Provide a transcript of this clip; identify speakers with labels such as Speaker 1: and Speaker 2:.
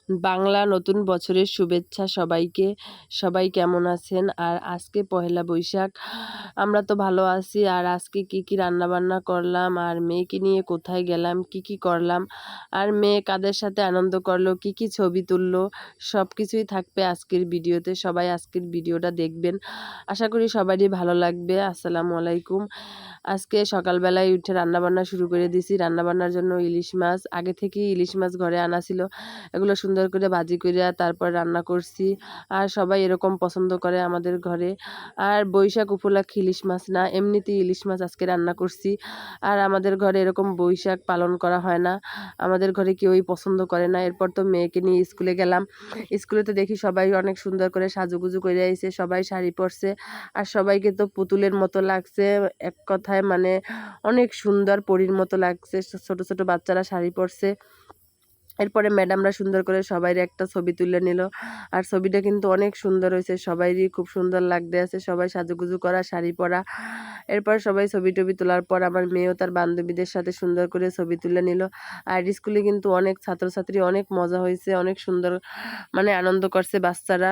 Speaker 1: বাংলা নতুন বছরের শুভেচ্ছা সবাইকে। সবাই কেমন আছেন? আর আজকে পহেলা বৈশাখ, আমরা তো ভালো আছি। আর আজকে কি রান্নাবান্না করলাম, আর মেয়েকে নিয়ে কোথায় গেলাম, কি করলাম, আর মেয়ে কাদের সাথে আনন্দ করলো, কি ছবি তুললো, সব কিছুই থাকবে আজকের ভিডিওতে। সবাই আজকের ভিডিওটা দেখবেন, আশা করি সবারই ভালো লাগবে। আসসালামু আলাইকুম। আজকে সকালবেলায় উঠে রান্নাবান্না শুরু করে দিছি। রান্নাবান্নার জন্য ইলিশ মাছ, আগে থেকেই ইলিশ মাছ ঘরে আনা ছিল, এগুলো সুন্দর করে ভাজি করে তারপর রান্না করছি। আর সবাই এরকম পছন্দ করে আমাদের ঘরে। আর বৈশাখ উপলক্ষে ইলিশ মাছ না, এমনিতেই ইলিশ মাছ আজকে রান্না করছি। আর আমাদের ঘরে এরকম বৈশাখ পালন করা হয় না, আমাদের ঘরে কেউই পছন্দ করে না। এরপর তো মেয়েকে নিয়ে স্কুলে গেলাম। স্কুলে তো দেখি সবাই অনেক সুন্দর করে সাজুগুজু করে আইছে, সবাই শাড়ি পরছে। আর সবাইকে তো পুতুলের মতো লাগছে, এক কথায় মানে অনেক সুন্দর পরীর মতো লাগছে। ছোট ছোট বাচ্চারা শাড়ি পরছে। এরপরে ম্যাডামরা সুন্দর করে সবাই একটা ছবি তুলে নিল। আর ছবিটা কিন্তু অনেক সুন্দর হয়েছে, সবাইরই খুব সুন্দর লাগতে আছে, সবাই সাজুগুজু করা, শাড়ি পরা। এরপর সবাই ছবি টবি তোলার পর আমার মেয়েও তার বান্ধবীদের সাথে সুন্দর করে ছবি তুলে নিল। আর স্কুলে কিন্তু অনেক ছাত্রছাত্রী, অনেক মজা হয়েছে, অনেক সুন্দর মানে আনন্দ করছে বাচ্চারা।